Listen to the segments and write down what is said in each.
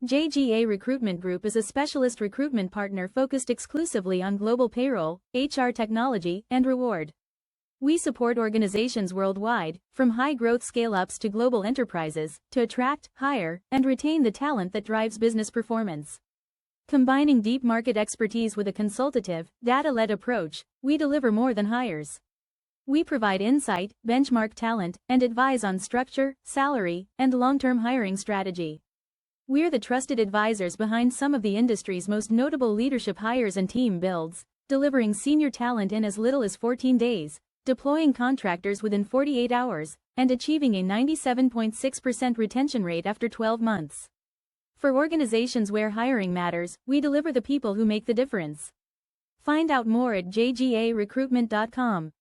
JGA Recruitment Group is a specialist recruitment partner focused exclusively on global payroll, HR technology, and reward. We support organizations worldwide, from high-growth scale-ups to global enterprises, to attract, hire, and retain the talent that drives business performance. Combining deep market expertise with a consultative, data-led approach, we deliver more than hires. We provide insight, benchmark talent, and advise on structure, salary, and long-term hiring strategy. We're the trusted advisors behind some of the industry's most notable leadership hires and team builds, delivering senior talent in as little as 14 days, deploying contractors within 48 hours, and achieving a 97.6% retention rate after 12 months. For organizations where hiring matters, we deliver the people who make the difference. Find out more at jgarecruitment.com.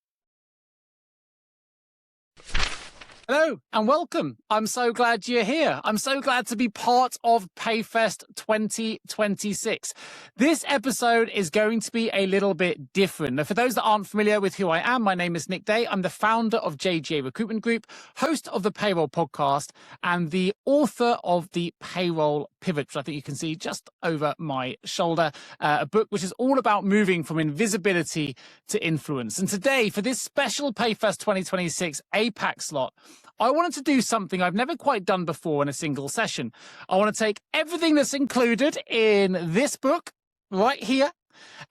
Hello and welcome. I'm so glad you're here. I'm so glad to be part of PayFest 2026. This episode is going to be a little bit different. Now, for those that aren't familiar with who I am, my name is Nick Day. I'm the founder of JGA Recruitment Group, host of the Payroll podcast, and the author of the Payroll Pivot, which I think you can see just over my shoulder, a book which is all about moving from invisibility to influence. And today, for this special PayFest 2026 APAC slot, I wanted to do something I've never quite done before in a single session. I want to take everything that's included in this book right here,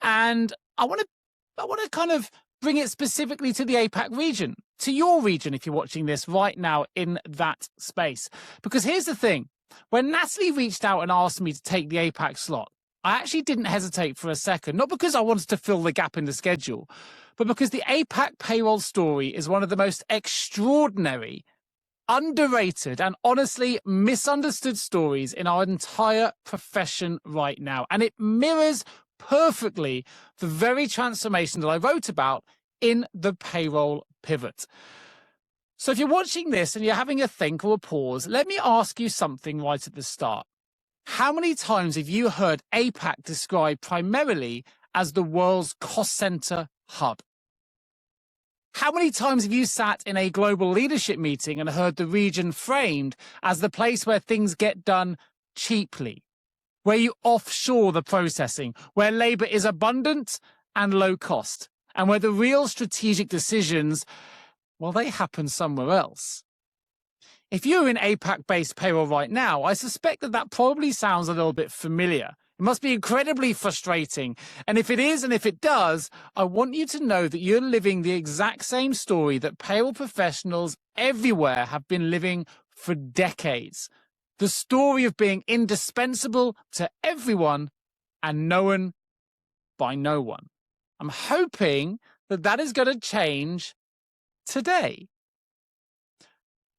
and I want to kind of bring it specifically to the APAC region, to your region if you're watching this right now in that space. Because here's the thing, when Natalie reached out and asked me to take the APAC slot, I actually didn't hesitate for a second, not because I wanted to fill the gap in the schedule, but because the APAC payroll story is one of the most extraordinary, underrated, and honestly misunderstood stories in our entire profession right now. And it mirrors perfectly the very transformation that I wrote about in the Payroll Pivot. So if you're watching this and you're having a think or a pause, let me ask you something right at the start. How many times have you heard APAC described primarily as the world's cost center hub? How many times have you sat in a global leadership meeting and heard the region framed as the place where things get done cheaply, where you offshore the processing, where labor is abundant and low cost, and where the real strategic decisions, well, they happen somewhere else? If you're in APAC-based payroll right now, I suspect that probably sounds a little bit familiar. It must be incredibly frustrating. And if it is, and if it does, I want you to know that you're living the exact same story that payroll professionals everywhere have been living for decades. The story of being indispensable to everyone and known by no one. I'm hoping that that is going to change today.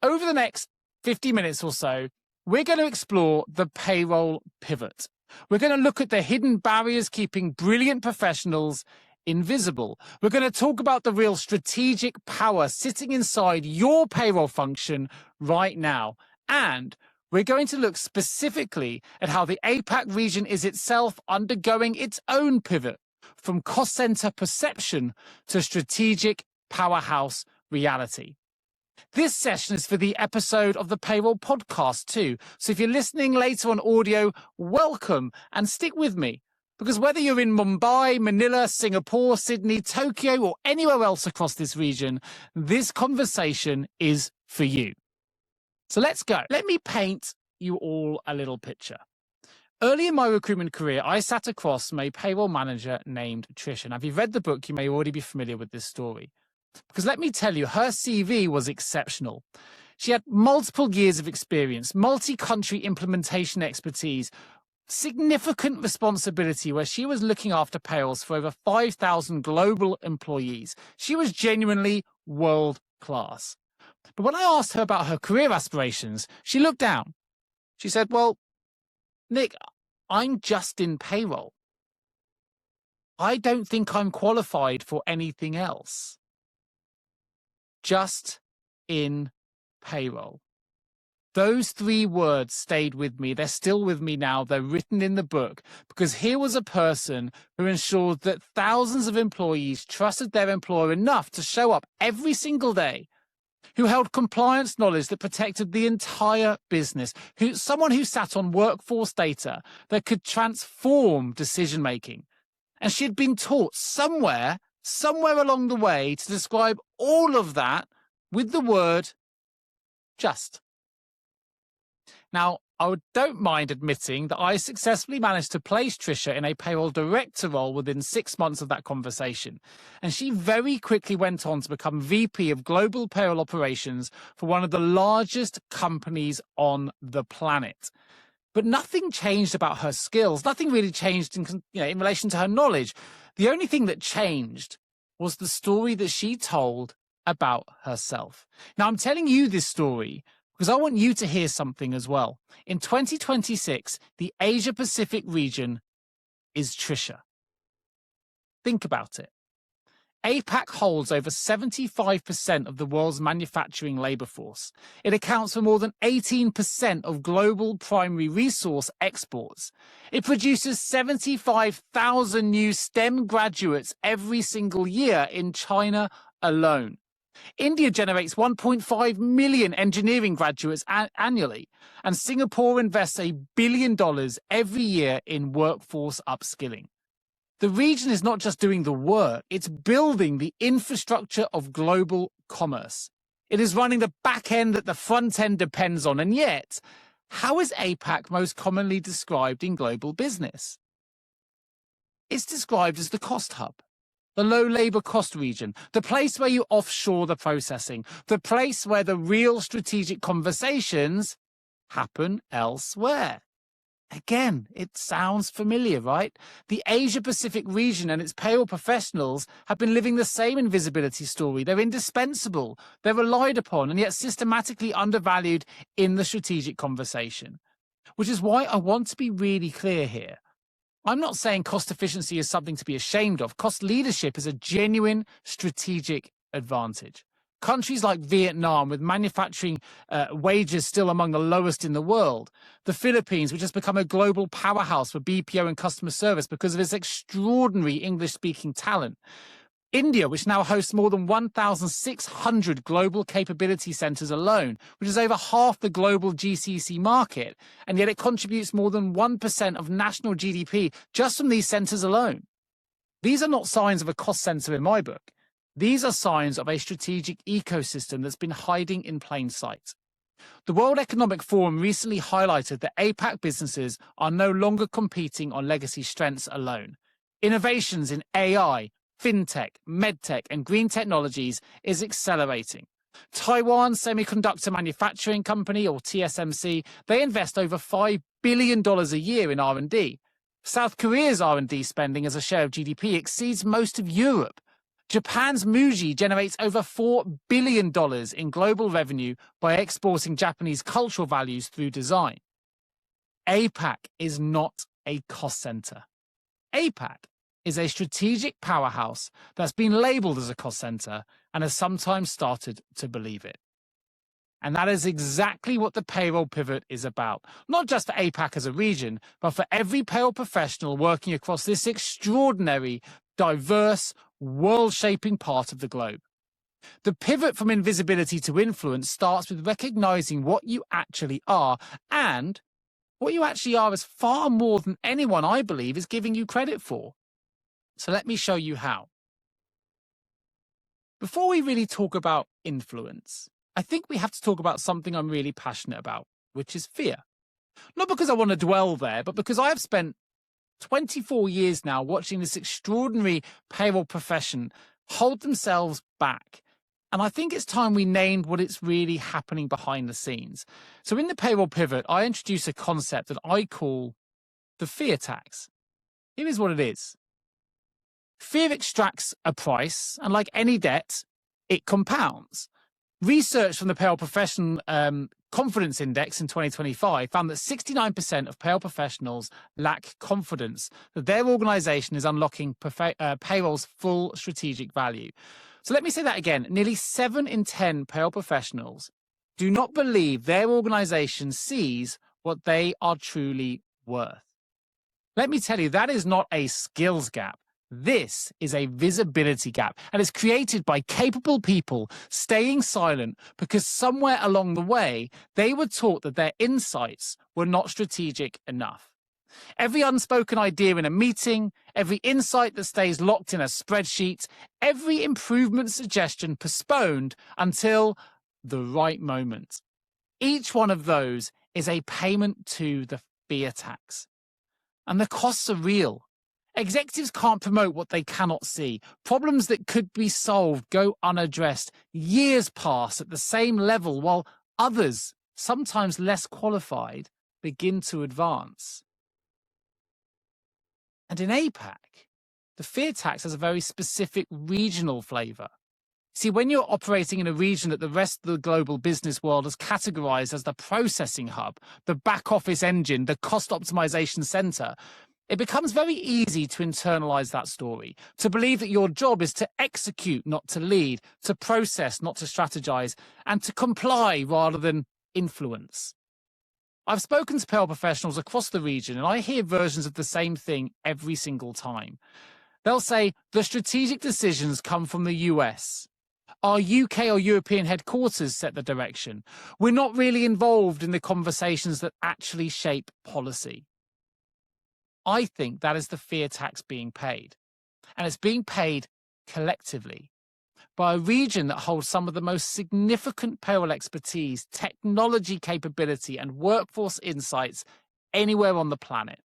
Over the next 50 minutes or so, we're going to explore the payroll pivot. We're going to look at the hidden barriers keeping brilliant professionals invisible. We're going to talk about the real strategic power sitting inside your payroll function right now. And we're going to look specifically at how the APAC region is itself undergoing its own pivot from cost center perception to strategic powerhouse reality. This session is for the episode of the Payroll podcast too. So if you're listening later on audio, welcome and stick with me. Because whether you're in Mumbai, Manila, Singapore, Sydney, Tokyo, or anywhere else across this region, this conversation is for you. So let's go. Let me paint you all a little picture. Early in my recruitment career, I sat across from a payroll manager named Trish. And if you've read the book, you may already be familiar with this story. Because let me tell you, her CV was exceptional. She had multiple years of experience, multi-country implementation expertise, significant responsibility where she was looking after payrolls for over 5,000 global employees. She was genuinely world class. But when I asked her about her career aspirations, she looked down. She said, well, Nick, I'm just in payroll. I don't think I'm qualified for anything else. Just in payroll. Those three words stayed with me. They're still with me now. They're written in the book because here was a person who ensured that thousands of employees trusted their employer enough to show up every single day who held compliance knowledge that protected the entire business, someone who sat on workforce data that could transform decision-making. And she had been taught somewhere along the way to describe all of that with the word just. Now, I don't mind admitting that I successfully managed to place Trisha in a payroll director role within 6 months of that conversation. And she very quickly went on to become VP of Global Payroll Operations for one of the largest companies on the planet. But nothing changed about her skills. Nothing really changed in relation to her knowledge. The only thing that changed was the story that she told about herself. Now, I'm telling you this story because I want you to hear something as well. In 2026, the Asia Pacific region is Trisha. Think about it. APAC holds over 75% of the world's manufacturing labor force. It accounts for more than 18% of global primary resource exports. It produces 75,000 new STEM graduates every single year in China alone. India generates 1.5 million engineering graduates annually, and Singapore invests $1 billion every year in workforce upskilling. The region is not just doing the work, it's building the infrastructure of global commerce. It is running the back end that the front end depends on, and yet, how is APAC most commonly described in global business? It's described as the cost hub. The low labor cost region, the place where you offshore the processing, the place where the real strategic conversations happen elsewhere. Again, it sounds familiar, right? The Asia Pacific region and its payroll professionals have been living the same invisibility story. They're indispensable, they're relied upon, and yet systematically undervalued in the strategic conversation. Which is why I want to be really clear here. I'm not saying cost efficiency is something to be ashamed of. Cost leadership is a genuine strategic advantage. Countries like Vietnam, with manufacturing wages still among the lowest in the world. The Philippines, which has become a global powerhouse for BPO and customer service because of its extraordinary English-speaking talent. India, which now hosts more than 1,600 global capability centers alone, which is over half the global GCC market, and yet it contributes more than 1% of national GDP just from these centers alone. These are not signs of a cost center in my book. These are signs of a strategic ecosystem that's been hiding in plain sight. The World Economic Forum recently highlighted that APAC businesses are no longer competing on legacy strengths alone. Innovations in AI, fintech, medtech, and green technologies is accelerating. Taiwan Semiconductor Manufacturing Company, or TSMC, they invest over $5 billion a year in R&D. South Korea's R&D spending as a share of GDP exceeds most of Europe. Japan's Muji generates over $4 billion in global revenue by exporting Japanese cultural values through design. APAC is not a cost center. APAC is a strategic powerhouse that's been labeled as a cost center and has sometimes started to believe it. And that is exactly what the Payroll Pivot is about. Not just for APAC as a region, but for every payroll professional working across this extraordinary, diverse, world-shaping part of the globe. The pivot from invisibility to influence starts with recognizing what you actually are, and what you actually are is far more than anyone, I believe, is giving you credit for. So let me show you how. Before we really talk about influence, I think we have to talk about something I'm really passionate about, which is fear. Not because I want to dwell there, but because I have spent 24 years now watching this extraordinary payroll profession hold themselves back. And I think it's time we named what is really happening behind the scenes. So in the Payroll Pivot, I introduce a concept that I call the fear tax. Here is what it is. Fear extracts a price, and like any debt, it compounds. Research from the Payroll Profession Confidence Index in 2025 found that 69% of payroll professionals lack confidence that their organization is unlocking payroll's full strategic value. So let me say that again. Nearly 7 in 10 payroll professionals do not believe their organization sees what they are truly worth. Let me tell you, that is not a skills gap. This is a visibility gap, and it's created by capable people staying silent because somewhere along the way, they were taught that their insights were not strategic enough. Every unspoken idea in a meeting, every insight that stays locked in a spreadsheet, every improvement suggestion postponed until the right moment. Each one of those is a payment to the fear tax. And the costs are real. Executives can't promote what they cannot see. Problems that could be solved go unaddressed. Years pass at the same level while others, sometimes less qualified, begin to advance. And in APAC, the fear tax has a very specific regional flavor. See, when you're operating in a region that the rest of the global business world has categorized as the processing hub, the back office engine, the cost optimization center, it becomes very easy to internalize that story, to believe that your job is to execute, not to lead, to process, not to strategize, and to comply rather than influence. I've spoken to payroll professionals across the region, and I hear versions of the same thing every single time. They'll say, the strategic decisions come from the US. Our UK or European headquarters set the direction. We're not really involved in the conversations that actually shape policy. I think that is the fear tax being paid. And it's being paid collectively by a region that holds some of the most significant payroll expertise, technology capability, and workforce insights anywhere on the planet.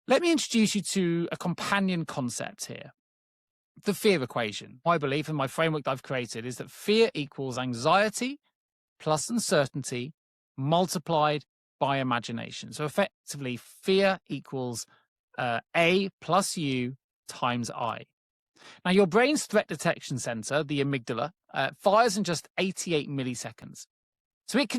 Let me introduce you to a companion concept here. The fear equation. My belief and my framework that I've created is that fear equals anxiety plus uncertainty multiplied by imagination. So effectively, fear equals A plus U times I. Now, your brain's threat detection center, the amygdala, fires in just 88 milliseconds. So it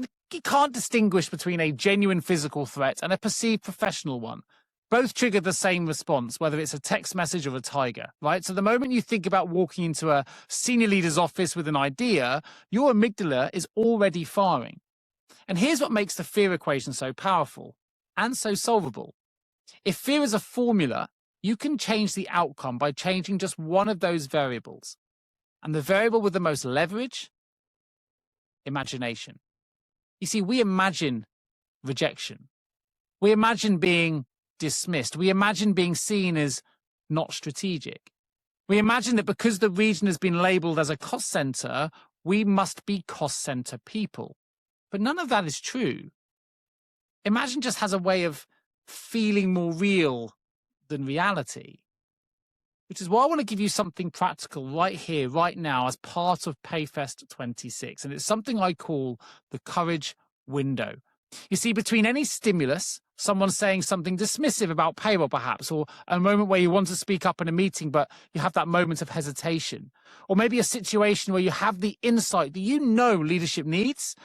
can't distinguish between a genuine physical threat and a perceived professional one. Both trigger the same response, whether it's a text message or a tiger, right? So the moment you think about walking into a senior leader's office with an idea, your amygdala is already firing. And here's what makes the fear equation so powerful and so solvable. If fear is a formula, you can change the outcome by changing just one of those variables. And the variable with the most leverage? Imagination. You see, we imagine rejection. We imagine being dismissed. We imagine being seen as not strategic. We imagine that because the region has been labeled as a cost center, we must be cost center people. But none of that is true. Imagine just has a way of feeling more real than reality, which is why I want to give you something practical right here, right now, as part of PayFest 26. And it's something I call the courage window. You see, between any stimulus, someone saying something dismissive about payroll perhaps, or a moment where you want to speak up in a meeting, but you have that moment of hesitation, or maybe a situation where you have the insight that you know leadership needs,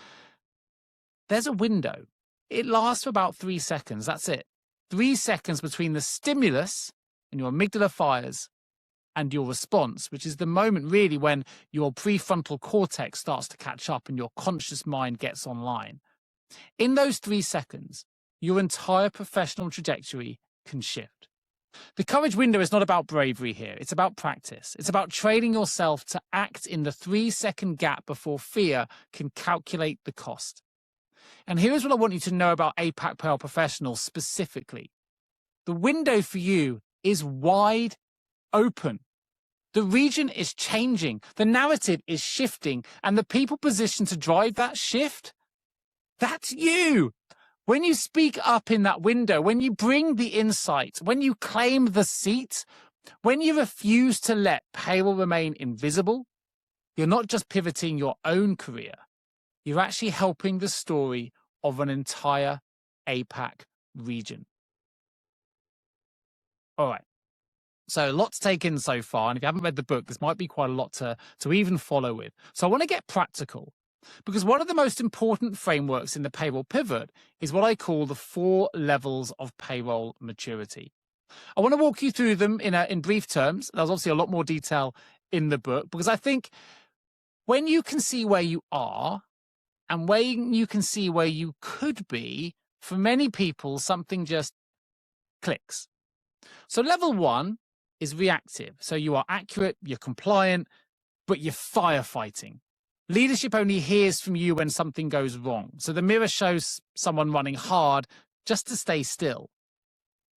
there's a window. It lasts for about 3 seconds. That's it. 3 seconds between the stimulus and your amygdala fires and your response, which is the moment really when your prefrontal cortex starts to catch up and your conscious mind gets online. In those 3 seconds, your entire professional trajectory can shift. The courage window is not about bravery here. It's about practice. It's about training yourself to act in the 3-second gap before fear can calculate the cost. And here's what I want you to know about APAC payroll professionals specifically. The window for you is wide open. The region is changing. The narrative is shifting. And the people positioned to drive that shift, that's you. When you speak up in that window, when you bring the insight, when you claim the seat, when you refuse to let payroll remain invisible, you're not just pivoting your own career. You're actually helping the story of an entire APAC region. All right. So lots taken so far. And if you haven't read the book, this might be quite a lot to even follow with. So I want to get practical, because one of the most important frameworks in the Payroll Pivot is what I call the 4 levels of payroll maturity. I want to walk you through them in brief terms. There's obviously a lot more detail in the book, because I think when you can see where you are and when you can see where you could be, for many people, something just clicks. So level 1 is reactive. So you are accurate, you're compliant, but you're firefighting. Leadership only hears from you when something goes wrong. So the mirror shows someone running hard just to stay still.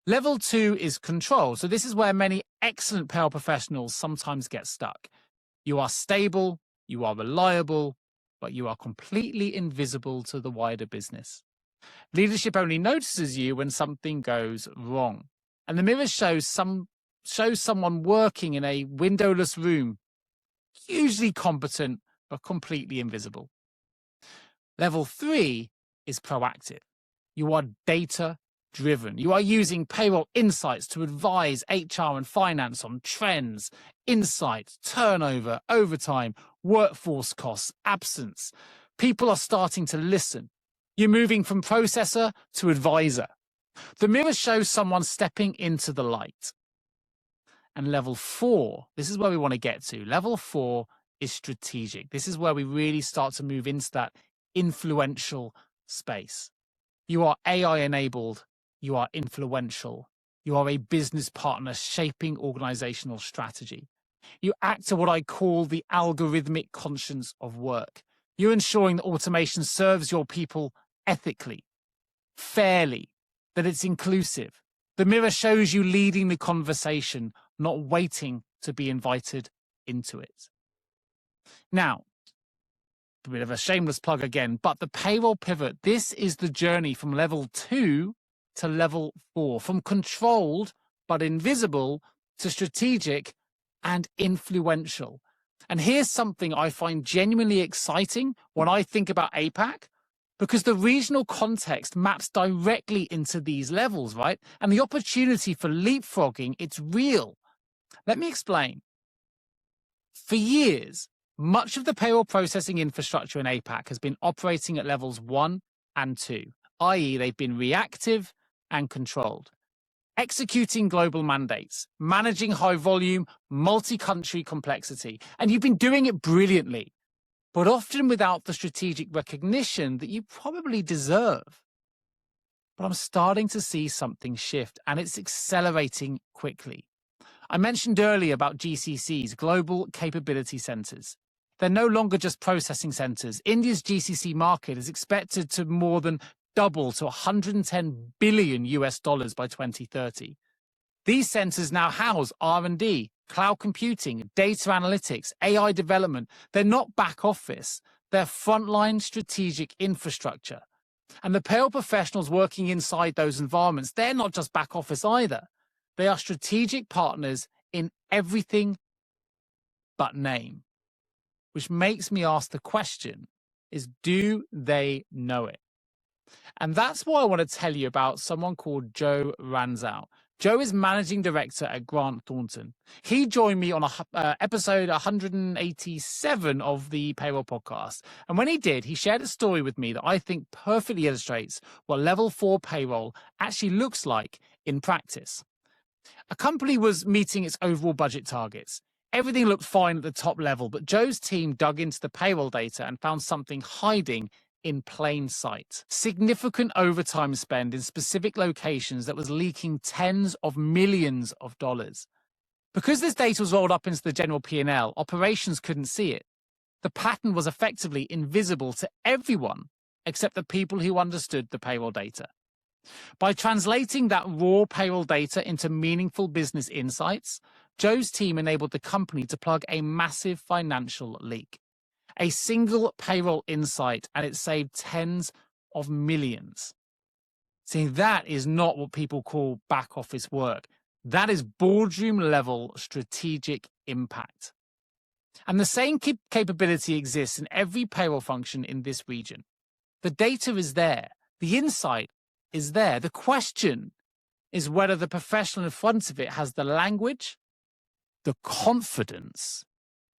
Level 2 is control. So this is where many excellent payroll professionals sometimes get stuck. You are stable, you are reliable, but you are completely invisible to the wider business. Leadership only notices you when something goes wrong. And the mirror shows someone working in a windowless room, hugely competent, but completely invisible. Level 3 is proactive. You are data-driven. You are using payroll insights to advise HR and finance on trends, insights, turnover, overtime, workforce costs, absence. People are starting to listen. You're moving from processor to advisor. The mirror shows someone stepping into the light. And level 4, this is where we want to get to. Level 4 is strategic. This is where we really start to move into that influential space. You are AI-enabled. You are influential. You are a business partner shaping organizational strategy. You act to what I call the algorithmic conscience of work. You're ensuring that automation serves your people ethically, fairly, that it's inclusive. The mirror shows you leading the conversation, not waiting to be invited into it. Now, a bit of a shameless plug again, but the Payroll Pivot, this is the journey from level 2 to level 4, from controlled but invisible to strategic and influential. And here's something I find genuinely exciting when I think about APAC, because the regional context maps directly into these levels, right? And the opportunity for leapfrogging, it's real. Let me explain. For years, much of the payroll processing infrastructure in APAC has been operating at levels 1 and 2, i.e. they've been reactive and controlled, executing global mandates, managing high volume, multi-country complexity. And you've been doing it brilliantly, but often without the strategic recognition that you probably deserve. But I'm starting to see something shift, and it's accelerating quickly. I mentioned earlier about GCCs, Global Capability Centers. They're no longer just processing centers. India's GCC market is expected to more than double to $110 billion by 2030. These centers now house R&D, cloud computing, data analytics, AI development. They're not back office. They're frontline strategic infrastructure. And the payroll professionals working inside those environments, they're not just back office either. They are strategic partners in everything but name. Which makes me ask the question is, do they know it? And that's why I want to tell you about someone called Joe Ranzow. Joe is managing director at Grant Thornton. He joined me on episode 187 of the Payroll podcast. And when he did, he shared a story with me that I think perfectly illustrates what level 4 payroll actually looks like in practice. A company was meeting its overall budget targets. Everything looked fine at the top level, but Joe's team dug into the payroll data and found something hiding in plain sight. Significant overtime spend in specific locations that was leaking tens of millions of dollars. Because this data was rolled up into the general P&L, operations couldn't see it. The pattern was effectively invisible to everyone except the people who understood the payroll data. By translating that raw payroll data into meaningful business insights, Joe's team enabled the company to plug a massive financial leak. A single payroll insight, and it saved tens of millions. See, that is not what people call back office work. That is boardroom level strategic impact. And the same capability exists in every payroll function in this region. The data is there. The insight is there. The question is whether the professional in front of it has the language, the confidence,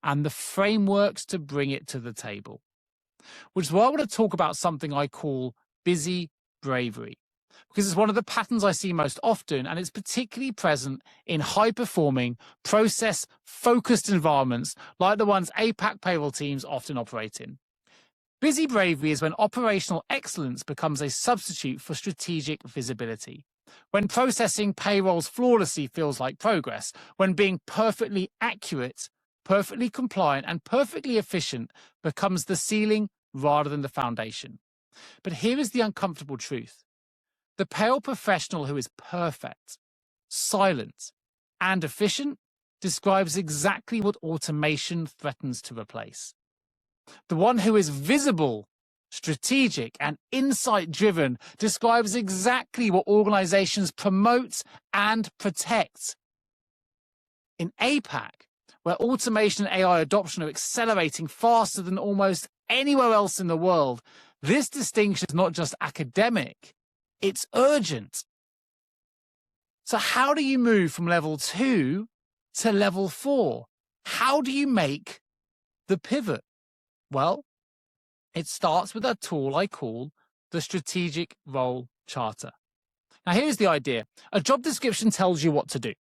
and the frameworks to bring it to the table. Which is why I want to talk about something I call busy bravery, because it's one of the patterns I see most often, and it's particularly present in high-performing, process-focused environments like the ones APAC payroll teams often operate in. Busy bravery is when operational excellence becomes a substitute for strategic visibility. when processing payrolls flawlessly feels like progress, when being perfectly accurate, perfectly compliant, and perfectly efficient becomes the ceiling rather than the foundation. But here is the uncomfortable truth. The payroll professional who is perfect, silent, and efficient describes exactly what automation threatens to replace. The one who is visible, strategic, and insight-driven describes exactly what organizations promote and protect. In APAC, where automation and AI adoption are accelerating faster than almost anywhere else in the world, this distinction is not just academic, it's urgent. So how do you move from level 2 to level 4? How do you make the pivot? Well, it starts with a tool I call the strategic role charter. Now, here's the idea. A job description tells you what to do.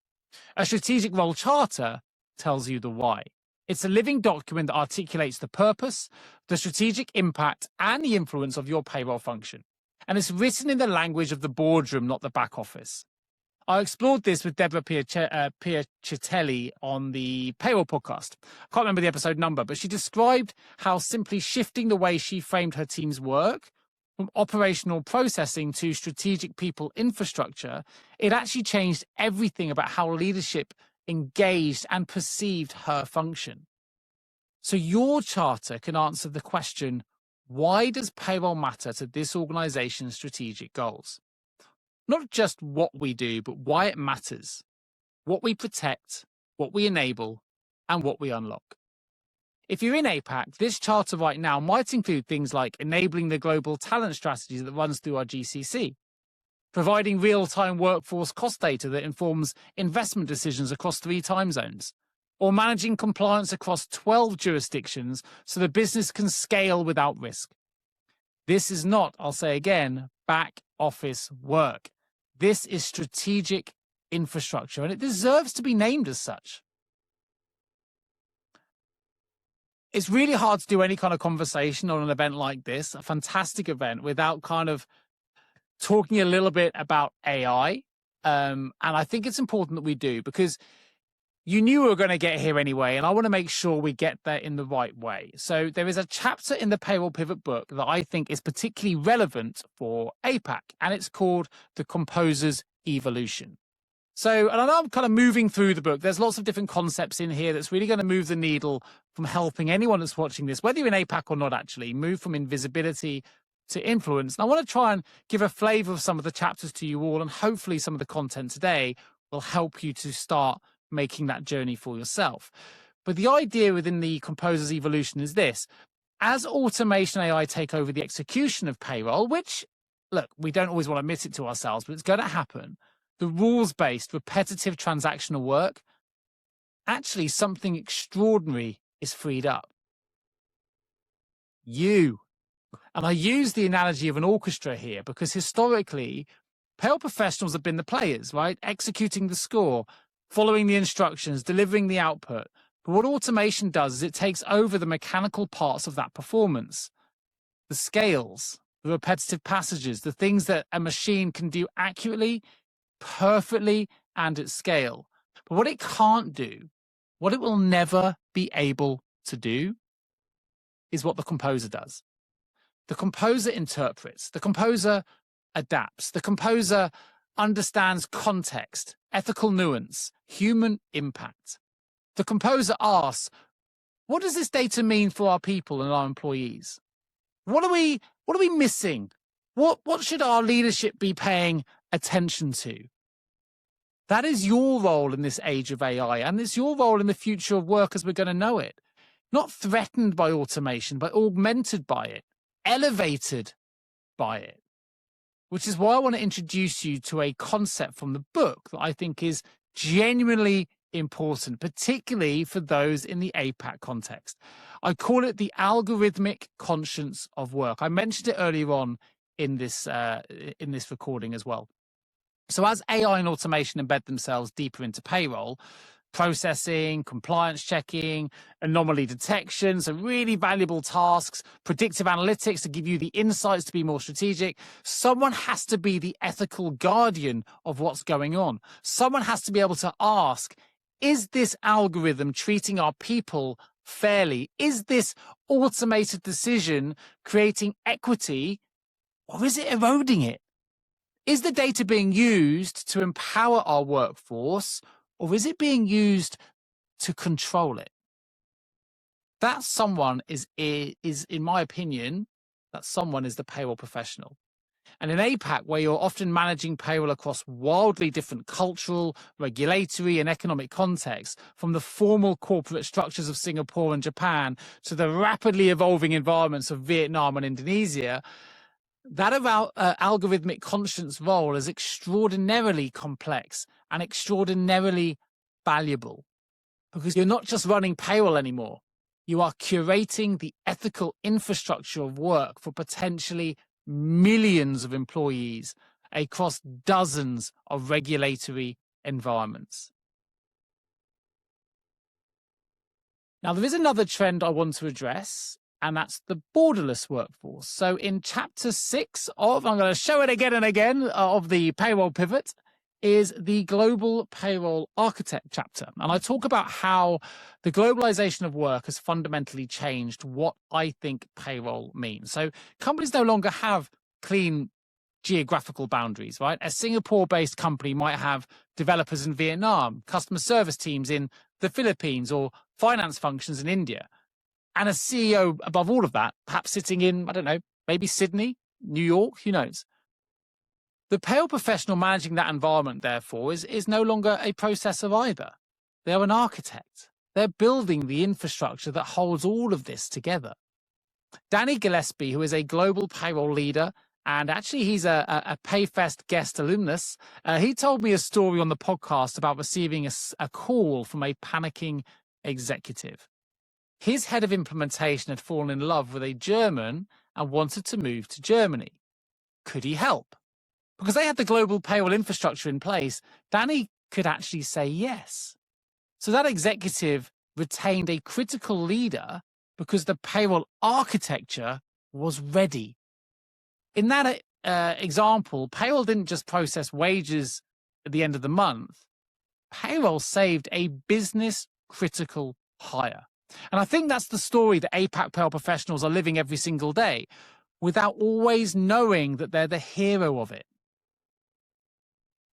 A strategic role charter tells you the why. It's a living document that articulates the purpose, the strategic impact, and the influence of your payroll function. And it's written in the language of the boardroom, not the back office. I explored this with Deborah Piacitelli on the Payroll podcast. I can't remember the episode number, but she described how simply shifting the way she framed her team's work from operational processing to strategic people infrastructure, it actually changed everything about how leadership engaged and perceived her function. So your charter can answer the question, why does payroll matter to this organization's strategic goals? Not just what we do, but why it matters, what we protect, what we enable, and what we unlock. If you're in APAC, this charter right now might include things like enabling the global talent strategy that runs through our GCC, providing real-time workforce cost data that informs investment decisions across 3 time zones, or managing compliance across 12 jurisdictions so the business can scale without risk. This is not, I'll say again, back office work. This is strategic infrastructure, and it deserves to be named as such. It's really hard to do any kind of conversation on an event like this, a fantastic event, without kind of talking a little bit about AI. And I think it's important that we do, because you knew we were going to get here anyway, and I want to make sure we get there in the right way. So there is a chapter in the Payroll Pivot book that I think is particularly relevant for APAC, and it's called The Composer's Evolution. So, and I know I'm kind of moving through the book. There's lots of different concepts in here that's really going to move the needle from helping anyone that's watching this, whether you're in APAC or not, actually, move from invisibility to influence. And I want to try and give a flavor of some of the chapters to you all, and hopefully some of the content today will help you to start making that journey for yourself. But the idea within the Composer's Evolution is this. As automation AI take over the execution of payroll, which, look, we don't always want to admit it to ourselves, but it's going to happen, the rules-based, repetitive transactional work, actually something extraordinary is freed up. You. And I use the analogy of an orchestra here because historically, payroll professionals have been the players, right? Executing the score, following the instructions, delivering the output. But what automation does is it takes over the mechanical parts of that performance, the scales, the repetitive passages, the things that a machine can do accurately, perfectly, and at scale. But what it can't do, what it will never be able to do, is what the composer does. The composer interprets, the composer adapts, the composer understands context, ethical nuance, human impact. The composer asks, what does this data mean for our people and our employees? What are we missing? What should our leadership be paying attention to? That is your role in this age of AI, and it's your role in the future of work as we're going to know it. Not threatened by automation, but augmented by it, elevated by it. Which is why I want to introduce you to a concept from the book that I think is genuinely important, particularly for those in the APAC context. I call it the algorithmic conscience of work. I mentioned it earlier on in this recording as well. So as AI and automation embed themselves deeper into payroll, processing, compliance checking, anomaly detection, so really valuable tasks, predictive analytics to give you the insights to be more strategic. Someone has to be the ethical guardian of what's going on. Someone has to be able to ask, is this algorithm treating our people fairly? Is this automated decision creating equity, or is it eroding it? Is the data being used to empower our workforce, or is it being used to control it? That someone is, in my opinion, that someone is the payroll professional. And in APAC, where you're often managing payroll across wildly different cultural, regulatory, and economic contexts, from the formal corporate structures of Singapore and Japan to the rapidly evolving environments of Vietnam and Indonesia, that algorithmic conscience role is extraordinarily complex and extraordinarily valuable, because you're not just running payroll anymore. You are curating the ethical infrastructure of work for potentially millions of employees across dozens of regulatory environments. Now, there is another trend I want to address, and that's the borderless workforce. So in chapter 6 of, I'm going to show it again and again, of the Payroll Pivot, is the Global Payroll Architect chapter. And I talk about how the globalization of work has fundamentally changed what I think payroll means. So companies no longer have clean geographical boundaries, right? A Singapore-based company might have developers in Vietnam, customer service teams in the Philippines, or finance functions in India. And a CEO above all of that, perhaps sitting in, I don't know, maybe Sydney, New York, who knows? The payroll professional managing that environment, therefore, is no longer a processor either. They're an architect. They're building the infrastructure that holds all of this together. Danny Gillespie, who is a global payroll leader, and actually he's a PayFest guest alumnus, he told me a story on the podcast about receiving a call from a panicking executive. His head of implementation had fallen in love with a German and wanted to move to Germany. Could he help? Because they had the global payroll infrastructure in place, Danny could actually say yes. So that executive retained a critical leader because the payroll architecture was ready. In that example, payroll didn't just process wages at the end of the month. Payroll saved a business-critical hire. And I think that's the story that APAC payroll professionals are living every single day, without always knowing that they're the hero of it.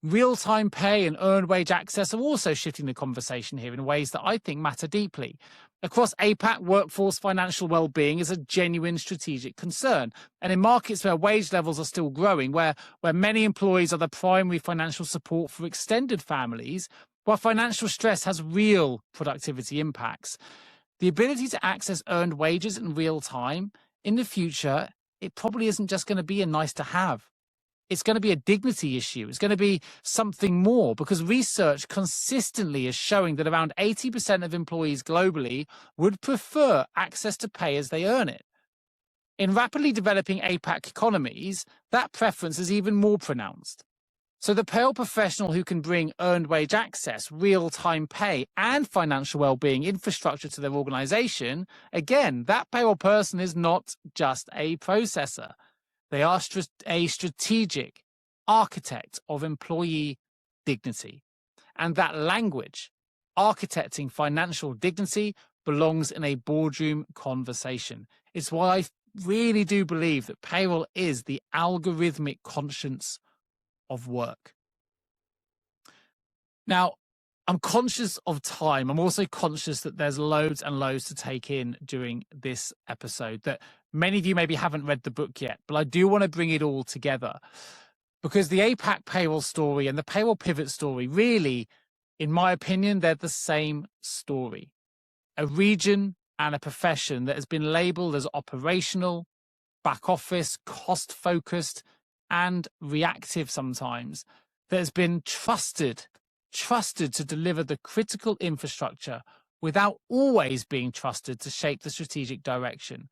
Real-time pay and earned wage access are also shifting the conversation here in ways that I think matter deeply. Across APAC, workforce financial well-being is a genuine strategic concern. And in markets where wage levels are still growing, where many employees are the primary financial support for extended families, while financial stress has real productivity impacts, the ability to access earned wages in real time, in the future, it probably isn't just going to be a nice to have. It's going to be a dignity issue. It's going to be something more, because research consistently is showing that around 80% of employees globally would prefer access to pay as they earn it. In rapidly developing APAC economies, that preference is even more pronounced. So the payroll professional who can bring earned wage access, real-time pay, and financial well-being infrastructure to their organization, again, that payroll person is not just a processor. They are a strategic architect of employee dignity. And that language, architecting financial dignity, belongs in a boardroom conversation. It's why I really do believe that payroll is the algorithmic conscience of work. Now, I'm conscious of time. I'm also conscious that there's loads and loads to take in during this episode, that many of you maybe haven't read the book yet, but I do want to bring it all together, because the APAC payroll story and the Payroll Pivot story, really, in my opinion, they're the same story. A region and a profession that has been labeled as operational, back office, cost-focused, and reactive sometimes, that has been trusted to deliver the critical infrastructure without always being trusted to shape the strategic direction.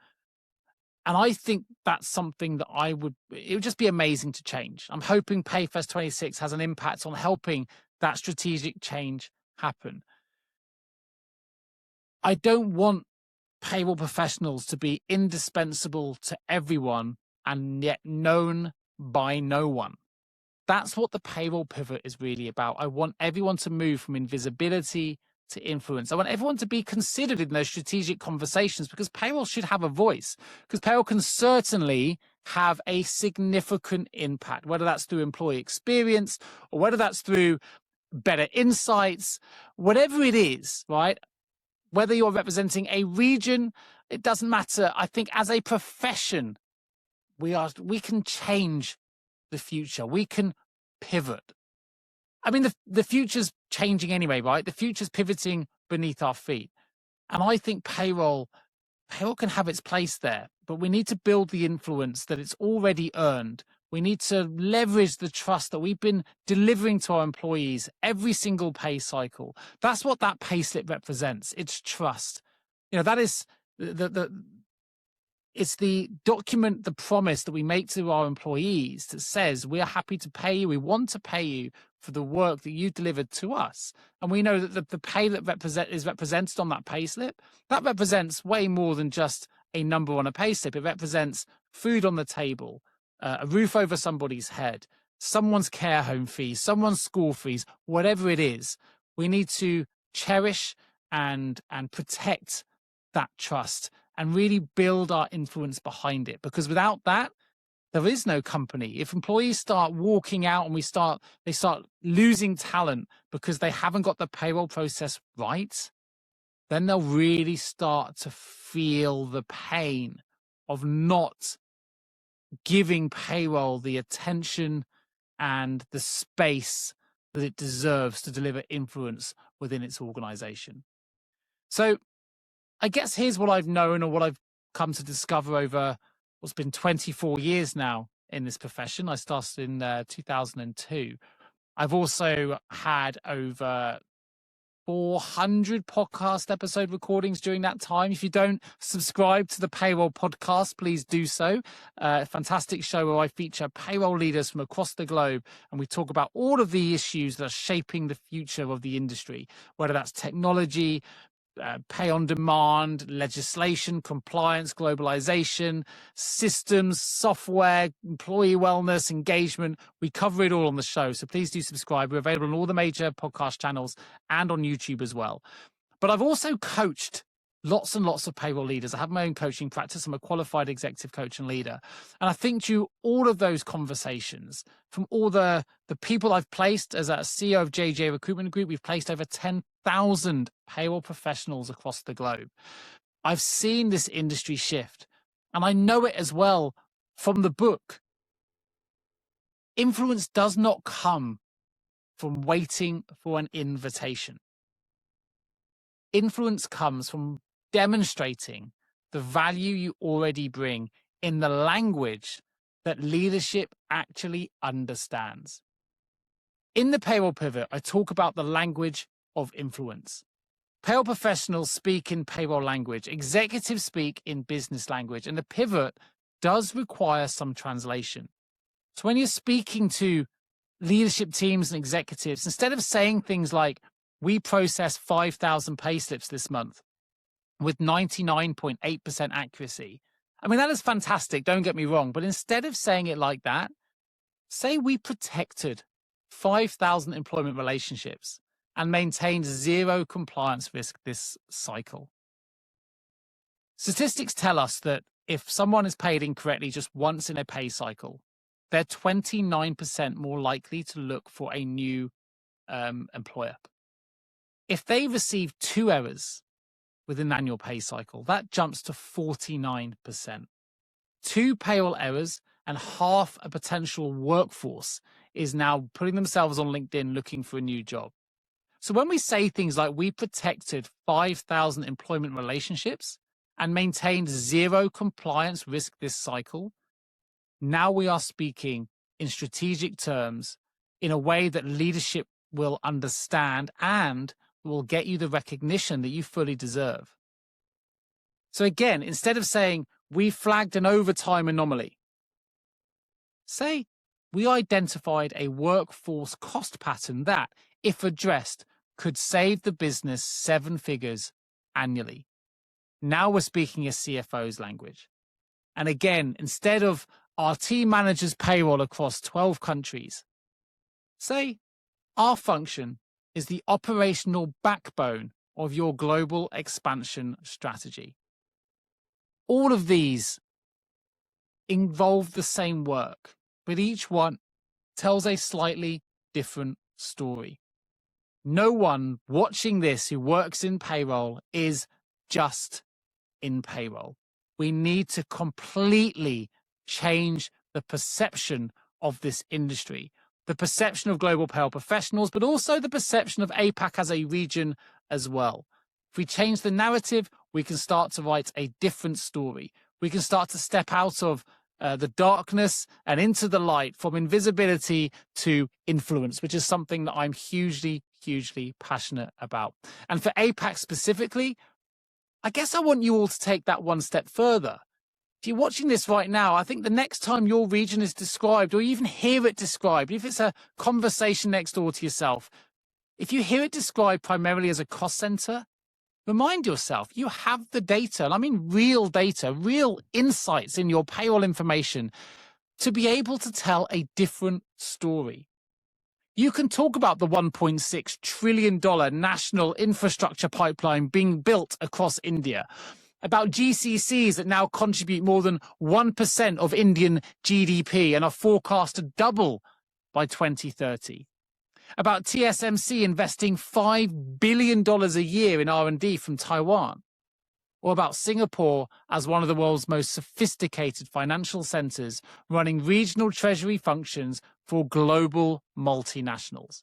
And I think that's something that it would just be amazing to change. I'm hoping PayFest 26 has an impact on helping that strategic change happen. I don't want payroll professionals to be indispensable to everyone and yet known by no one. That's what the payroll pivot is really about. I want everyone to move from invisibility to influence. I want everyone to be considered in those strategic conversations, because payroll should have a voice, because payroll can certainly have a significant impact, whether that's through employee experience or whether that's through better insights, whatever it is, right? Whether you're representing a region, it doesn't matter. I think as a profession, we can change the future. We can pivot. I mean, the future's changing anyway, right? The future's pivoting beneath our feet. And I think payroll can have its place there, but we need to build the influence that it's already earned. We need to leverage the trust that we've been delivering to our employees every single pay cycle. That's what that payslip represents. It's trust. That is it's the document, the promise that we make to our employees that says we are happy to pay you. We want to pay you for the work that you delivered to us. And we know that the pay that is represented on that payslip, that represents way more than just a number on a payslip. It represents food on the table, a roof over somebody's head, someone's care home fees, someone's school fees, whatever it is. We need to cherish and protect that trust and really build our influence behind it. Because without that, there is no company. If employees start walking out and they start losing talent because they haven't got the payroll process right, then they'll really start to feel the pain of not giving payroll the attention and the space that it deserves to deliver influence within its organization. So I guess here's what I've known, or what I've come to discover over what's been 24 years now in this profession. I started in 2002. I've also had over 400 podcast episode recordings during that time. If you don't subscribe to the Payroll podcast, please do so. A fantastic show where I feature payroll leaders from across the globe, and we talk about all of the issues that are shaping the future of the industry, whether that's technology, pay on demand, legislation, compliance, globalization, systems, software, employee wellness, engagement. We cover it all on the show. So please do subscribe. We're available on all the major podcast channels and on YouTube as well. But I've also coached lots and lots of payroll leaders. I have my own coaching practice. I'm a qualified executive coach and leader. And I think through all of those conversations, from all the people I've placed as a CEO of JGA Recruitment Group, we've placed over 10,000 payroll professionals across the globe. I've seen this industry shift, and I know it as well from the book. Influence does not come from waiting for an invitation. Influence comes from demonstrating the value you already bring in the language that leadership actually understands. In the Payroll Pivot, I talk about the language of influence. Payroll professionals speak in payroll language, executives speak in business language, and the pivot does require some translation. So when you're speaking to leadership teams and executives, instead of saying things like, we processed 5,000 payslips this month with 99.8% accuracy. I mean, that is fantastic, don't get me wrong, but instead of saying it like that, say we protected 5,000 employment relationships and maintained zero compliance risk this cycle. Statistics tell us that if someone is paid incorrectly just once in a pay cycle, they're 29% more likely to look for a new employer. If they receive 2 errors within an annual pay cycle, that jumps to 49%. 2 payroll errors and half a potential workforce is now putting themselves on LinkedIn looking for a new job. So when we say things like we protected 5,000 employment relationships and maintained zero compliance risk this cycle, now we are speaking in strategic terms in a way that leadership will understand and will get you the recognition that you fully deserve. So again, instead of saying we flagged an overtime anomaly, say we identified a workforce cost pattern that, if addressed, could save the business 7 figures annually. Now we're speaking a CFO's language. And again, instead of our team manager's payroll across 12 countries, say our function is the operational backbone of your global expansion strategy. All of these involve the same work, but each one tells a slightly different story. No one watching this who works in payroll is just in payroll. We need to completely change the perception of this industry, the perception of global payroll professionals, but also the perception of APAC as a region as well. If we change the narrative, we can start to write a different story. We can start to step out of the darkness and into the light, from invisibility to influence, which is something that I'm hugely passionate about. And for APAC specifically, I guess I want you all to take that one step further. If you're watching this right now, I think the next time your region is described, or you even hear it described, if it's a conversation next door to yourself, if you hear it described primarily as a cost center, remind yourself you have the data, and I mean real data, real insights in your payroll information to be able to tell a different story. You can talk about the $1.6 trillion national infrastructure pipeline being built across India, about GCCs that now contribute more than 1% of Indian GDP and are forecast to double by 2030. About TSMC investing $5 billion a year in R&D from Taiwan. Or about Singapore as one of the world's most sophisticated financial centers, running regional treasury functions for global multinationals.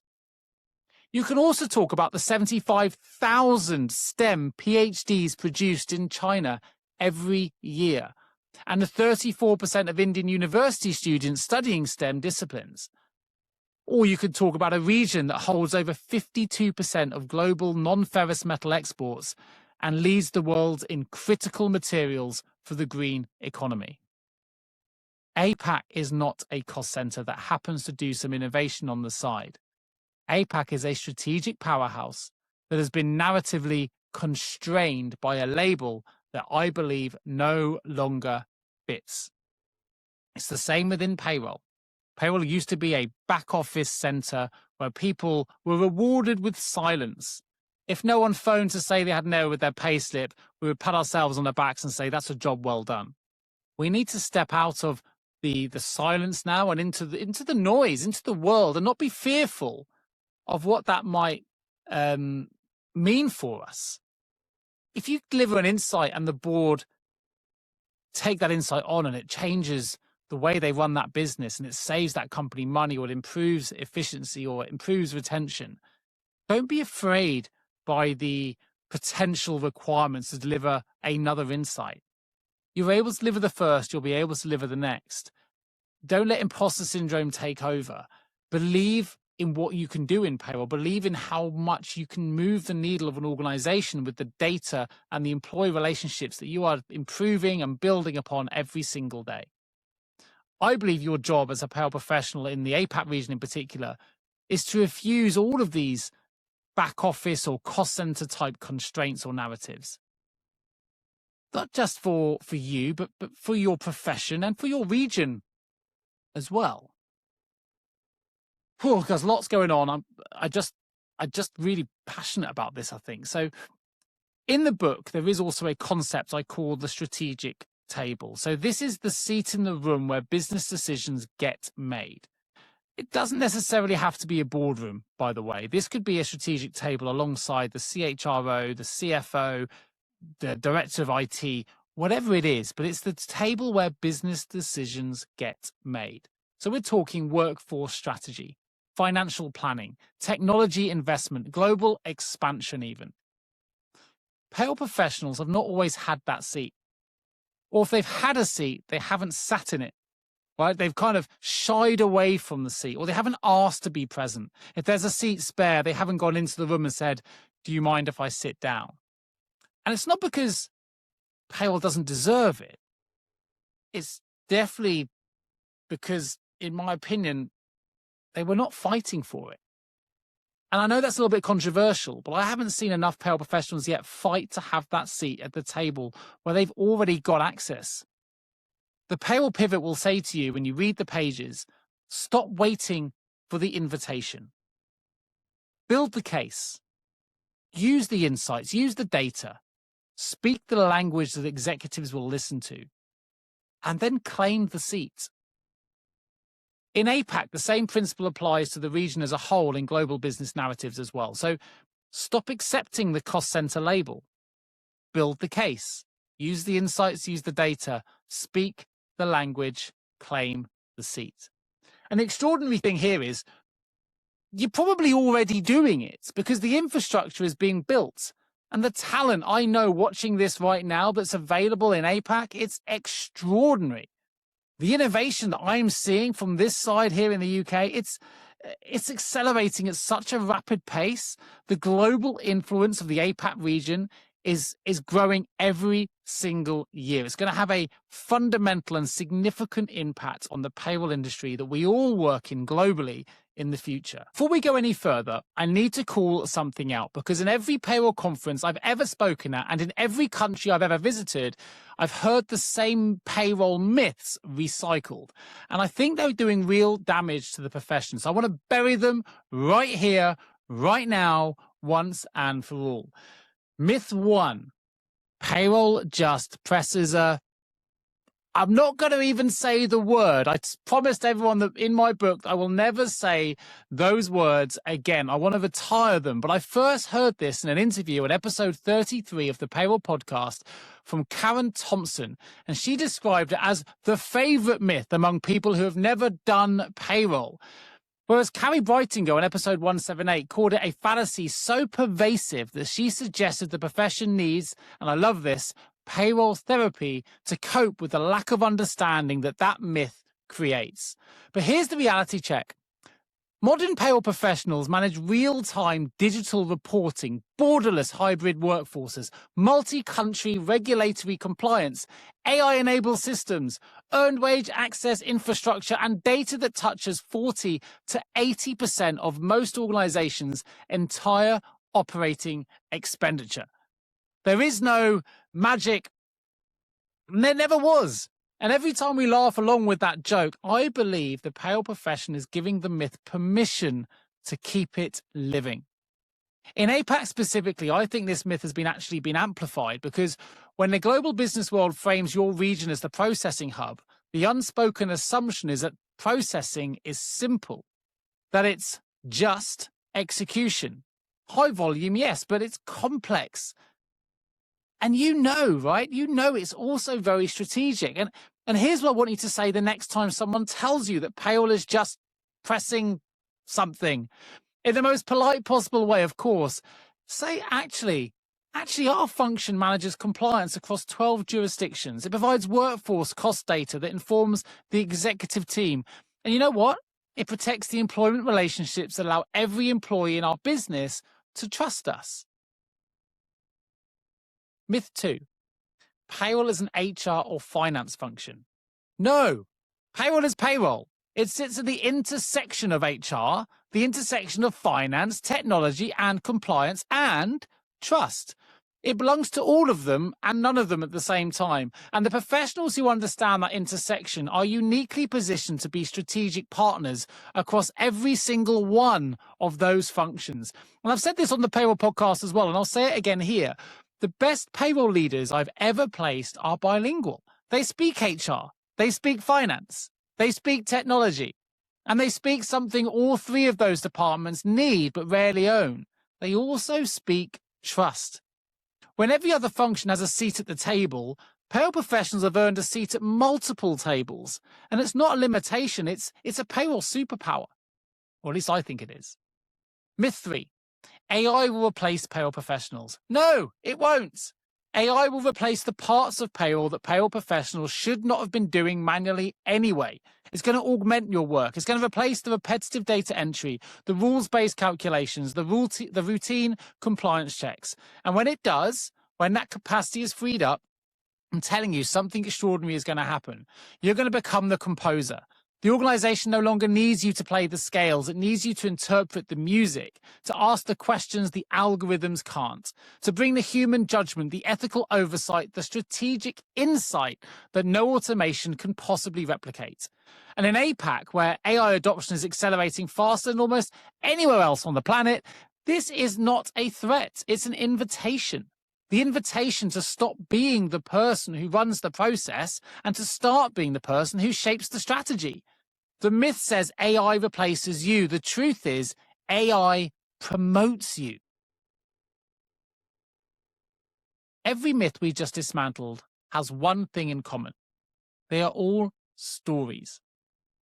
You can also talk about the 75,000 STEM PhDs produced in China every year, and the 34% of Indian university students studying STEM disciplines. Or you could talk about a region that holds over 52% of global non-ferrous metal exports and leads the world in critical materials for the green economy. APAC is not a cost center that happens to do some innovation on the side. APAC is a strategic powerhouse that has been narratively constrained by a label that I believe no longer fits. It's the same within payroll. Payroll used to be a back office center where people were rewarded with silence. If no one phoned to say they had an error with their payslip, we would pat ourselves on the backs and say, that's a job well done. We need to step out of the silence now and into the noise, into the world, and not be fearful of what that might mean for us. If you deliver an insight and the board take that insight on and it changes the way they run that business and it saves that company money, or it improves efficiency, or it improves retention, don't be afraid by the potential requirements to deliver another insight. You're able to deliver the first, you'll be able to deliver the next. Don't let imposter syndrome take over. Believe in what you can do in payroll. Believe in how much you can move the needle of an organization with the data and the employee relationships that you are improving and building upon every single day. I believe your job as a payroll professional in the APAC region in particular is to refuse all of these back office or cost center type constraints or narratives. Not just for you, but for your profession and for your region as well. There's lots going on. I just really passionate about this, I think. So in the book, there is also a concept I call the strategic table. So this is the seat in the room where business decisions get made. It doesn't necessarily have to be a boardroom, by the way. This could be a strategic table alongside the CHRO, the CFO, the director of IT, whatever it is, but it's the table where business decisions get made. So we're talking workforce strategy, financial planning, technology investment, global expansion even. Payroll professionals have not always had that seat. Or if they've had a seat, they haven't sat in it. Right? They've kind of shied away from the seat, or they haven't asked to be present. If there's a seat spare, they haven't gone into the room and said, do you mind if I sit down? And it's not because payroll doesn't deserve it. It's definitely because, in my opinion, they were not fighting for it. And I know that's a little bit controversial, but I haven't seen enough payroll professionals yet fight to have that seat at the table where they've already got access. The Payroll Pivot will say to you when you read the pages, stop waiting for the invitation. Build the case. Use the insights, use the data, speak the language that executives will listen to, and then claim the seat. In APAC, the same principle applies to the region as a whole in global business narratives as well. So stop accepting the cost center label. Build the case. Use the insights, use the data, speak the language, claim the seat. And the extraordinary thing here is you're probably already doing it because the infrastructure is being built. And the talent I know watching this right now that's available in APAC, it's extraordinary. The innovation that I'm seeing from this side here in the UK, it's accelerating at such a rapid pace. The global influence of the APAC region is growing every single year. It's going to have a fundamental and significant impact on the payroll industry that we all work in globally in the future. Before we go any further, I need to call something out because in every payroll conference I've ever spoken at and in every country I've ever visited, I've heard the same payroll myths recycled. And I think they're doing real damage to the profession. So I want to bury them right here, right now, once and for all. Myth 1, payroll just presses a... I'm not going to even say the word. I promised everyone that in my book, I will never say those words again. I want to retire them. But I first heard this in an interview at episode 33 of the Payroll podcast from Karen Thompson. And she described it as the favorite myth among people who have never done payroll. Whereas Carrie Brightingo in episode 178 called it a fallacy so pervasive that she suggested the profession needs, and I love this, payroll therapy to cope with the lack of understanding that myth creates. But here's the reality check. Modern payroll professionals manage real-time digital reporting, borderless hybrid workforces, multi-country regulatory compliance, AI-enabled systems, earned wage access infrastructure, and data that touches 40 to 80% of most organizations' entire operating expenditure. There is no magic. There never was. And every time we laugh along with that joke, I believe the payroll profession is giving the myth permission to keep it living. In APAC specifically, I think this myth has actually been amplified because when the global business world frames your region as the processing hub, the unspoken assumption is that processing is simple, that it's just execution. High volume, yes, but it's complex. And you know, right? You know it's also very strategic. And here's what I want you to say the next time someone tells you that payroll is just pressing something. In the most polite possible way, of course, say, actually, our function manages compliance across 12 jurisdictions. It provides workforce cost data that informs the executive team. And you know what? It protects the employment relationships that allow every employee in our business to trust us. Myth 2. Payroll is an HR or finance function. No, payroll is payroll. It sits at the intersection of HR, the intersection of finance, technology, and compliance, and trust. It belongs to all of them and none of them at the same time. And the professionals who understand that intersection are uniquely positioned to be strategic partners across every single one of those functions. And I've said this on the Payroll podcast as well, and I'll say it again here. The best payroll leaders I've ever placed are bilingual. They speak HR, they speak finance, they speak technology, and they speak something all three of those departments need but rarely own. They also speak trust. When every other function has a seat at the table, payroll professionals have earned a seat at multiple tables. And it's not a limitation, it's a payroll superpower. Or at least I think it is. Myth 3. AI will replace payroll professionals. No, it won't. AI will replace the parts of payroll that payroll professionals should not have been doing manually anyway. It's going to augment your work. It's going to replace the repetitive data entry, the rules-based calculations, the routine compliance checks. And when it does, when that capacity is freed up, I'm telling you, something extraordinary is going to happen. You're going to become the composer. The organization no longer needs you to play the scales. It needs you to interpret the music, to ask the questions the algorithms can't, to bring the human judgment, the ethical oversight, the strategic insight that no automation can possibly replicate. And in APAC, where AI adoption is accelerating faster than almost anywhere else on the planet, this is not a threat. It's an invitation. The invitation to stop being the person who runs the process and to start being the person who shapes the strategy. The myth says AI replaces you. The truth is AI promotes you. Every myth we just dismantled has one thing in common. They are all stories.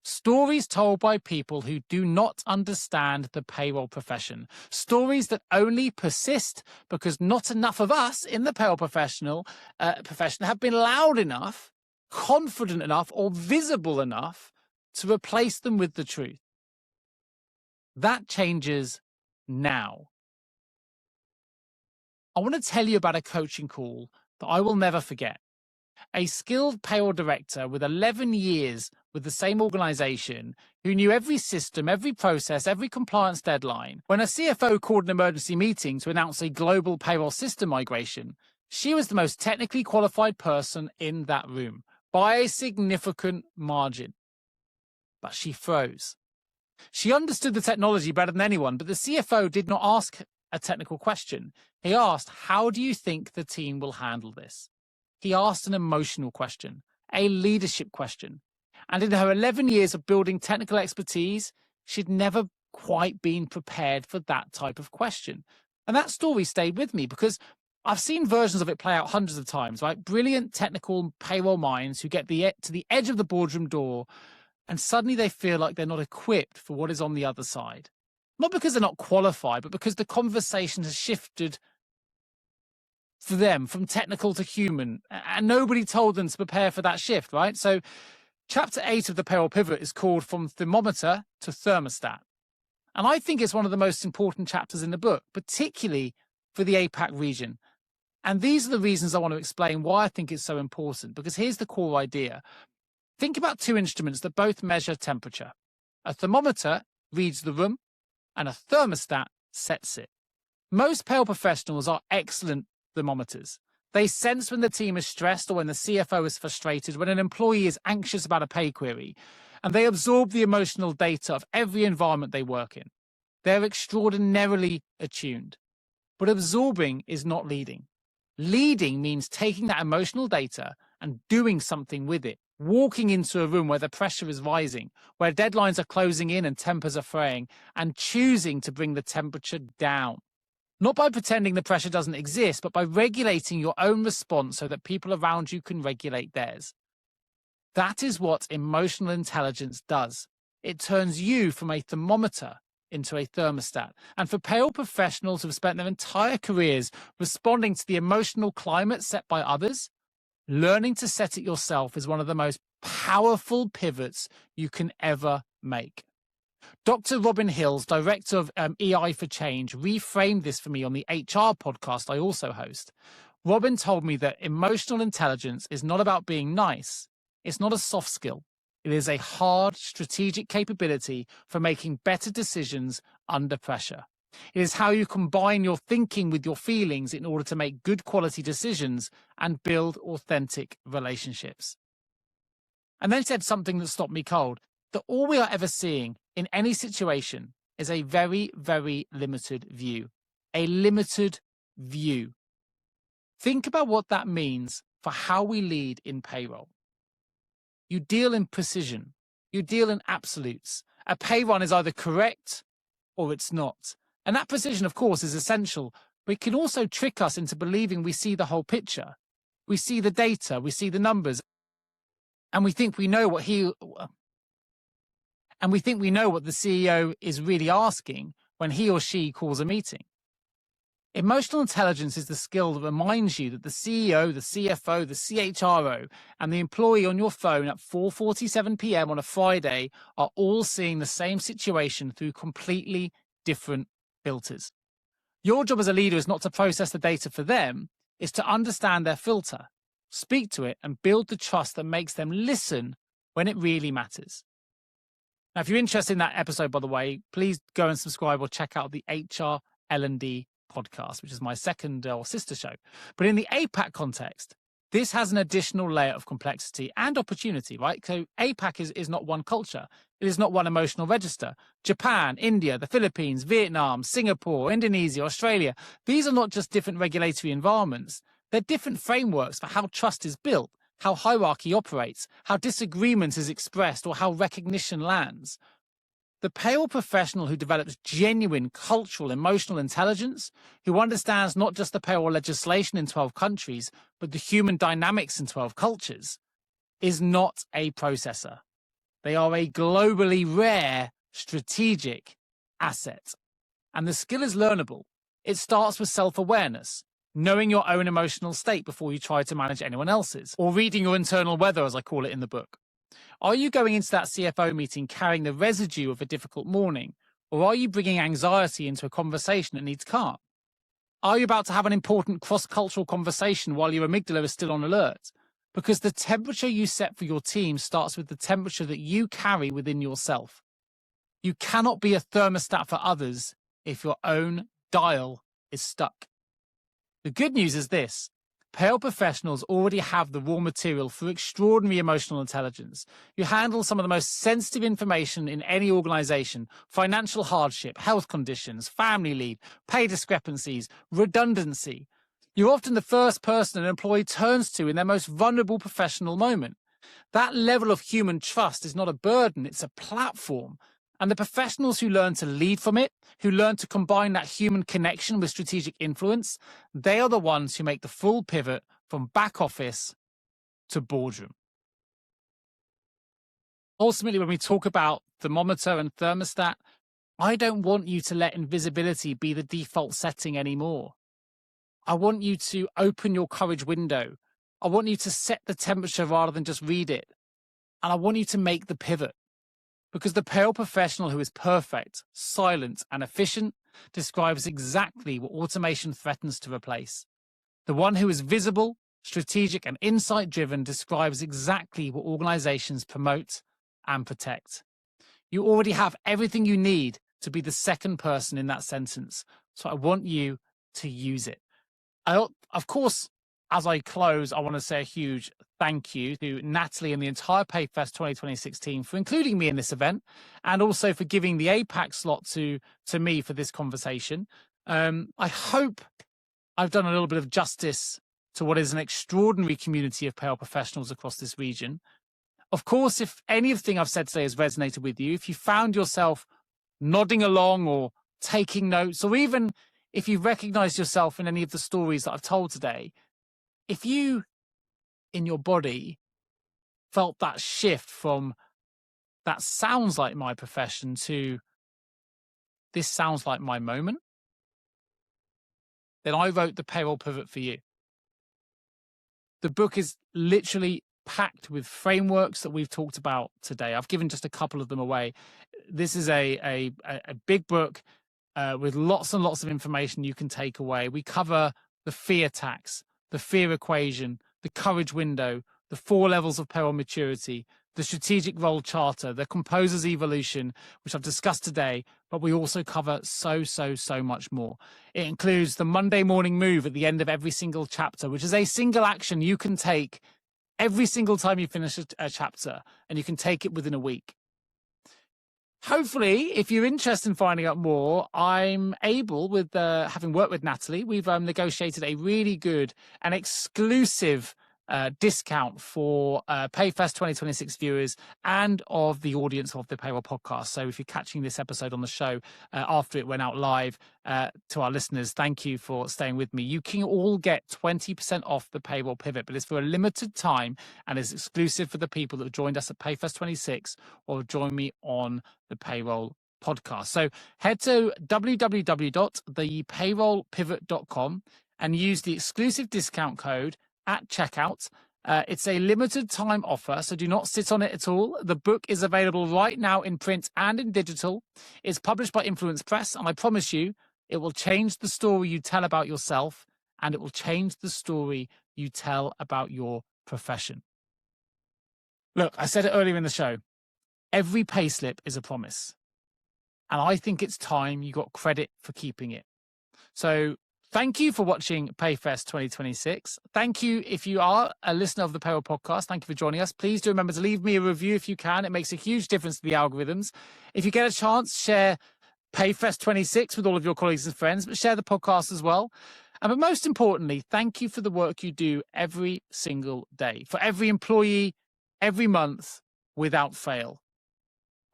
Stories told by people who do not understand the payroll profession. Stories that only persist because not enough of us in the payroll profession have been loud enough, confident enough, or visible enough to replace them with the truth. That changes now. I want to tell you about a coaching call that I will never forget. A skilled payroll director with 11 years with the same organization who knew every system, every process, every compliance deadline. When a CFO called an emergency meeting to announce a global payroll system migration, she was the most technically qualified person in that room by a significant margin. But she froze. She understood the technology better than anyone, but the CFO did not ask a technical question. He asked, how do you think the team will handle this? He asked an emotional question, a leadership question. And in her 11 years of building technical expertise, she'd never quite been prepared for that type of question. And that story stayed with me because I've seen versions of it play out hundreds of times, right? Brilliant technical payroll minds who get to the edge of the boardroom door and suddenly they feel like they're not equipped for what is on the other side. Not because they're not qualified, but because the conversation has shifted for them from technical to human, and nobody told them to prepare for that shift, right? So chapter 8 of the Payroll Pivot is called From Thermometer to Thermostat. And I think it's one of the most important chapters in the book, particularly for the APAC region. And these are the reasons I want to explain why I think it's so important, because here's the core idea. Think about two instruments that both measure temperature. A thermometer reads the room, and a thermostat sets it. Most payroll professionals are excellent thermometers. They sense when the team is stressed or when the CFO is frustrated, when an employee is anxious about a pay query, and they absorb the emotional data of every environment they work in. They're extraordinarily attuned. But absorbing is not leading. Leading means taking that emotional data and doing something with it. Walking into a room where the pressure is rising, where deadlines are closing in and tempers are fraying, and choosing to bring the temperature down. Not by pretending the pressure doesn't exist, but by regulating your own response so that people around you can regulate theirs. That is what emotional intelligence does. It turns you from a thermometer into a thermostat. And for payroll professionals who have spent their entire careers responding to the emotional climate set by others, learning to set it yourself is one of the most powerful pivots you can ever make. Dr. Robin Hills, director of EI for Change, reframed this for me on the HR podcast I also host. Robin told me that emotional intelligence is not about being nice. It's not a soft skill. It is a hard strategic capability for making better decisions under pressure. It is how you combine your thinking with your feelings in order to make good quality decisions and build authentic relationships. And then said something that stopped me cold, that all we are ever seeing in any situation is a very, very limited view. A limited view. Think about what that means for how we lead in payroll. You deal in precision. You deal in absolutes. A pay run is either correct or it's not. And that precision, of course, is essential, but it can also trick us into believing we see the whole picture. We see the data, we see the numbers, and we think we know what the CEO is really asking when he or she calls a meeting. Emotional intelligence is the skill that reminds you that the CEO, the CFO, the CHRO, and the employee on your phone at 4:47 p.m. on a Friday are all seeing the same situation through completely different filters. Your job as a leader is not to process the data for them, it's to understand their filter, speak to it, and build the trust that makes them listen when it really matters. Now, if you're interested in that episode, by the way, please go and subscribe or check out the HR L&D podcast, which is my second or sister show. But in the APAC context, this has an additional layer of complexity and opportunity, right? So APAC is not one culture. It is not one emotional register. Japan, India, the Philippines, Vietnam, Singapore, Indonesia, Australia. These are not just different regulatory environments. They're different frameworks for how trust is built, how hierarchy operates, how disagreement is expressed, or how recognition lands. The payroll professional who develops genuine cultural, emotional intelligence, who understands not just the payroll legislation in 12 countries, but the human dynamics in 12 cultures, is not a processor. They are a globally rare strategic asset. And the skill is learnable. It starts with self-awareness, knowing your own emotional state before you try to manage anyone else's, or reading your internal weather, as I call it in the book. Are you going into that CFO meeting carrying the residue of a difficult morning, or are you bringing anxiety into a conversation that needs calm? Are you about to have an important cross-cultural conversation while your amygdala is still on alert? Because the temperature you set for your team starts with the temperature that you carry within yourself. You cannot be a thermostat for others if your own dial is stuck. The good news is this: payroll professionals already have the raw material for extraordinary emotional intelligence. You handle some of the most sensitive information in any organization: financial hardship, health conditions, family leave, pay discrepancies, redundancy. You're often the first person an employee turns to in their most vulnerable professional moment. That level of human trust is not a burden, it's a platform. And the professionals who learn to lead from it, who learn to combine that human connection with strategic influence, they are the ones who make the full pivot from back office to boardroom. Ultimately, when we talk about thermometer and thermostat, I don't want you to let invisibility be the default setting anymore. I want you to open your courage window. I want you to set the temperature rather than just read it. And I want you to make the pivot. Because the payroll professional who is perfect, silent, and efficient describes exactly what automation threatens to replace. The one who is visible, strategic, and insight-driven describes exactly what organizations promote and protect. You already have everything you need to be the second person in that sentence, so I want you to use it. Of course, as I close, I want to say a huge thank you to Natalie and the entire PayFest 2026 team for including me in this event, and also for giving the APAC slot to me for this conversation. I hope I've done a little bit of justice to what is an extraordinary community of payroll professionals across this region. Of course, if anything I've said today has resonated with you, if you found yourself nodding along or taking notes, or even if you've recognized yourself in any of the stories that I've told today, if you, in your body, felt that shift from that sounds like my profession to this sounds like my moment, then I wrote the Payroll Pivot for you. The book is literally packed with frameworks that we've talked about today. I've given just a couple of them away. This is a big book with lots and lots of information you can take away. We cover the fear tax, the fear equation, the courage window, the 4 levels of payroll maturity, the strategic role charter, the composer's evolution, which I've discussed today, but we also cover so much more. It includes the Monday morning move at the end of every single chapter, which is a single action you can take every single time you finish a chapter, and you can take it within a week. Hopefully, if you're interested in finding out more, I'm able, with having worked with Natalie, we've negotiated a really good and exclusive discount for PayFest 2026 viewers and of the audience of the Payroll podcast. So if you're catching this episode on the show after it went out live, to our listeners, thank you for staying with me. You can all get 20% off the Payroll Pivot, but it's for a limited time and is exclusive for the people that have joined us at PayFest 26 or join me on the Payroll podcast. So head to www.thepayrollpivot.com and use the exclusive discount code at checkout. It's a limited time offer, so do not sit on it at all. The book is available right now in print and in digital. It's published by Influence Press, and I promise you, it will change the story you tell about yourself, and it will change the story you tell about your profession. Look, I said it earlier in the show. every payslip is a promise. And I think it's time you got credit for keeping it. So thank you for watching PayFest 2026. Thank you if you are a listener of the Payroll Podcast. Thank you for joining us. Please do remember to leave me a review if you can. It makes a huge difference to the algorithms. If you get a chance, share PayFest 26 with all of your colleagues and friends, but share the podcast as well. But most importantly, thank you for the work you do every single day, for every employee, every month, without fail.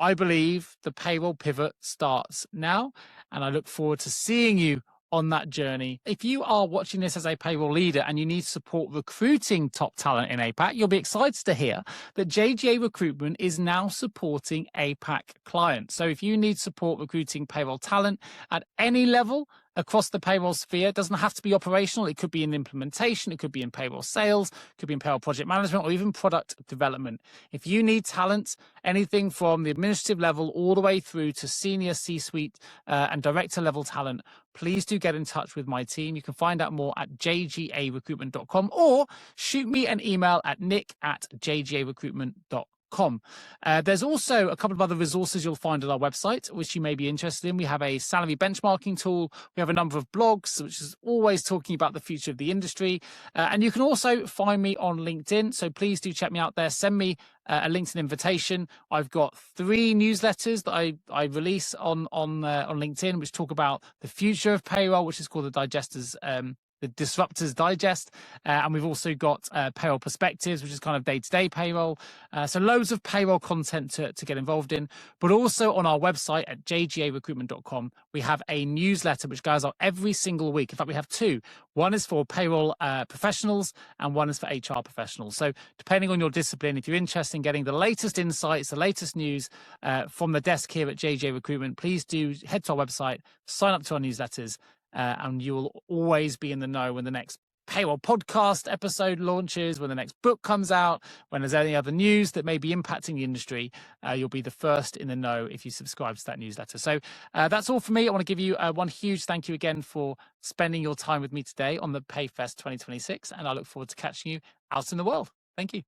I believe the Payroll Pivot starts now, and I look forward to seeing you on that journey. If you are watching this as a payroll leader and you need support recruiting top talent in APAC, you'll be excited to hear that JGA Recruitment is now supporting APAC clients. So if you need support recruiting payroll talent at any level across the payroll sphere, it doesn't have to be operational. It could be in implementation, it could be in payroll sales, it could be in payroll project management, or even product development. If you need talent, anything from the administrative level all the way through to senior C-suite and director level talent, please do get in touch with my team. You can find out more at jgarecruitment.com or shoot me an email at nick@jgarecruitment.com. There's also a couple of other resources you'll find on our website, which you may be interested in. We have a salary benchmarking tool. We have a number of blogs, which is always talking about the future of the industry. And you can also find me on LinkedIn. So please do check me out there. Send me a LinkedIn invitation. I've got 3 newsletters that I release on LinkedIn, which talk about the future of payroll, which is called the Disruptors Digest, and we've also got Payroll Perspectives, which is kind of day-to-day payroll. So loads of payroll content to get involved in, but also on our website at jgarecruitment.com, we have a newsletter which goes out every single week. In fact, we have 2. One is for payroll professionals and one is for HR professionals. So depending on your discipline, if you're interested in getting the latest insights, the latest news from the desk here at JGA Recruitment, please do head to our website, sign up to our newsletters, and you will always be in the know when the next payroll podcast episode launches, when the next book comes out, when there's any other news that may be impacting the industry. You'll be the first in the know if you subscribe to that newsletter. So that's all for me. I want to give you one huge thank you again for spending your time with me today on the PayFest 2026, and I look forward to catching you out in the world. Thank you.